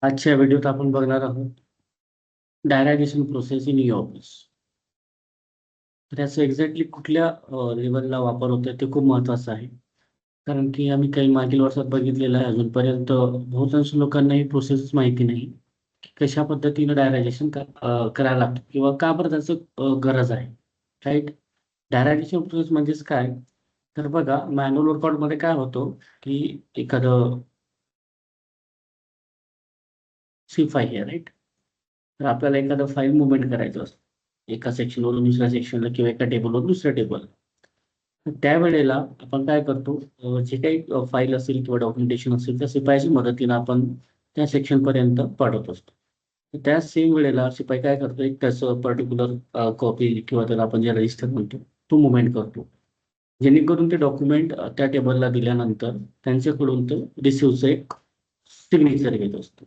आजच्या व्हिडिओत आपण बघणार आहोत डायरायजेशन प्रोसेस इन ई ऑफिस. तर याचं एक्झॅक्टली कुठल्या लेवलला वापर होतोय ते खूप महत्त्वाचं आहे. कारण की आम्ही काही मागील वर्षात बघितलेलं आहे, अजूनपर्यंत बहुतांश लोकांना ही प्रोसेस माहिती नाही की कशा पद्धतीनं डायरायजेशन करायला लागतं किंवा का बरं त्याचं गरज आहे. राईट. डायरायजेशन प्रोसेस म्हणजेच काय? तर बघा, मॅन्युअल वर्कआउटमध्ये काय होतं की एखादं C5 आहे, राईट. तर आपल्याला एखादं फाईल मुव्हमेंट करायचं असतं एका सेक्शनवरून दुसऱ्या सेक्शनला किंवा एका टेबलवरून दुसऱ्या टेबलला. तर त्यावेळेला आपण काय करतो, जे काही फाईल असेल किंवा डॉक्युमेंटेशन असेल त्या शिपायाच्या मदतीनं आपण त्या सेक्शनपर्यंत पाठवत असतो. तर त्या सेम वेळेला शिपाई काय करतो, एक त्याचं पर्टिक्युलर कॉपी किंवा त्याला आपण जे रजिस्टर म्हणतो तो मुव्हमेंट करतो. जेणेकरून ते डॉक्युमेंट त्या टेबलला दिल्यानंतर त्यांच्याकडून तो रिसिव्हचं एक सिग्नेचर घेत असतो.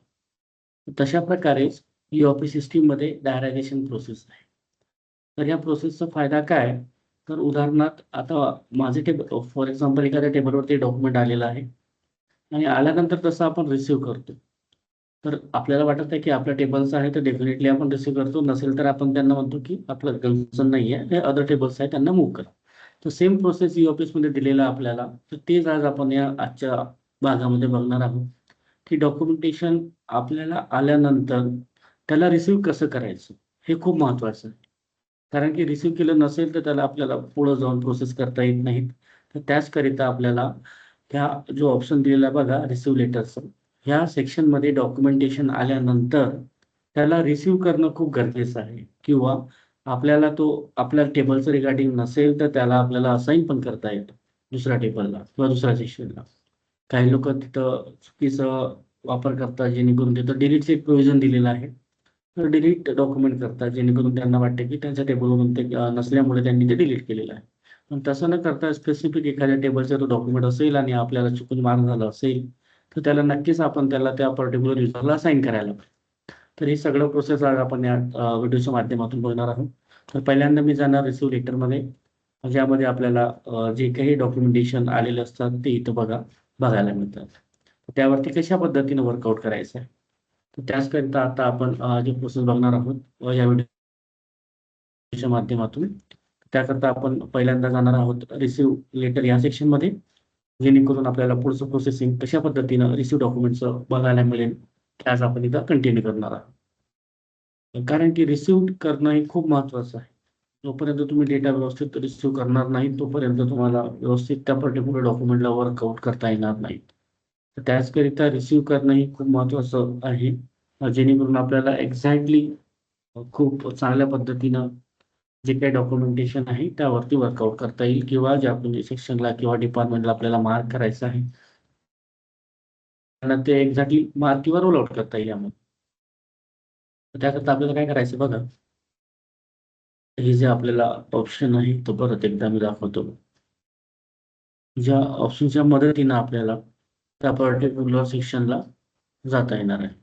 तशा प्रकारेच ई-ऑफिस सिस्टममध्ये डायरायजेशन प्रोसेस आहे. तर या प्रोसेसचा फायदा काय? तर उदाहरणार्थ आता माझे फॉर एक्झाम्पल एखाद्या टेबलवरती डॉक्युमेंट आलेलं आहे आणि आल्यानंतर तसं आपण रिसीव्ह करतो. तर आपल्याला वाटत आहे की आपल्या टेबलचं आहे तर डेफिनेटली आपण रिसीव्ह करतो. नसेल तर आपण त्यांना म्हणतो की आपलं कन्सर्न नाही आहे, हे अदर टेबल्स आहेत त्यांना मूव्ह करा. तर सेम प्रोसेस ई-ऑफिसमध्ये दिलेलं आहे आपल्याला. तर तेच आज आपण या आजच्या भागामध्ये बघणार आहोत. की डॉक्युमेंटेशन आपल्याला आल्यानंतर त्याला रिसीव्ह कसं करायचं? हे खूप महत्त्वाचं आहे. कारण की रिसीव्ह केलं नसेल तर त्याला आपल्याला पुढे जाऊन प्रोसेस करता येत नाहीत. तर त्याचकरिता आपल्याला ह्या जो ऑप्शन दिलेला आहे बघा, रिसीव्ह लेटरचं, ह्या सेक्शनमध्ये डॉक्युमेंटेशन आल्यानंतर त्याला रिसीव्ह करणं खूप गरजेचं आहे किंवा आपल्याला तो आपल्या टेबलचं रिगार्डिंग नसेल तर त्याला आपल्याला असाइन पण करता येतं दुसऱ्या टेबलला किंवा दुसऱ्या सेक्शनला. काही लोकं तिथं चुकीचं वापर करतात, जेणेकरून तिथं डिलीटचं एक प्रोव्हिजन दिलेलं आहे. तर डिलीट डॉक्युमेंट करतात, जेणेकरून त्यांना वाटते की त्यांच्या टेबलवरून ते नसल्यामुळे त्यांनी ते डिलीट केलेलं आहे. पण तसं न करता स्पेसिफिक एखाद्या टेबलचा तो डॉक्युमेंट असेल आणि आपल्याला चुकून मार्क झालं असेल, तर त्याला नक्कीच आपण त्या पर्टिक्युलर युजरला असाइन करायला पाहिजे. तर हे सगळं प्रोसेस आज आपण या व्हिडिओच्या माध्यमातून बघणार आहोत. तर पहिल्यांदा मी जाणार रिसीव्ह लेटरमध्ये, ज्यामध्ये आपल्याला जे काही डॉक्युमेंटेशन आलेले असतात ते इथं बघायला मिळतात. त्यावरती कशा पद्धतीनं वर्कआउट करायचं आहे. तर त्याचकरिता आता आपण जी प्रोसेस बघणार आहोत या व्हिडिओच्या माध्यमातून. त्याकरता आपण पहिल्यांदा जाणार आहोत रिसीव्ह लेटर या सेक्शनमध्ये, जेणेकरून आपल्याला पुढचं प्रोसेसिंग कशा पद्धतीनं रिसीव्ह डॉक्युमेंटचं बघायला मिळेल, ते आज आपण इथं कंटिन्यू करणार आहोत. कारण की रिसीव्ह करणं हे खूप महत्त्वाचं आहे. जोपर्यंत तुम्ही डेटा व्यवस्थित रिसीव्ह करणार नाही, तोपर्यंत तुम्हाला व्यवस्थित त्या पर्टिक्युलर डॉक्युमेंटला वर्कआउट करता येणार नाही. तर त्याचकरिता रिसीव्ह करणं हे खूप महत्त्वाचं आहे. जेणेकरून आपल्याला एक्झॅक्टली खूप चांगल्या पद्धतीनं जे काही डॉक्युमेंटेशन आहे त्यावरती वर्कआउट करता येईल किंवा ज्या पण सेक्शनला किंवा डिपार्टमेंटला आपल्याला मार्क करायचं आहे, त्यांना ते एक्झॅक्टली मार्क किंवा रोल आउट करता येईल यामध्ये. तर त्याकरता आपल्याला काय करायचं बघा, हे जे आपल्याला ऑप्शन आहे तो परत एकदा मी दाखवतो. ज्या ऑप्शनच्या मदतीनं आपल्याला त्या पर्टिक्युलर सेक्शनला जाता येणार आहे.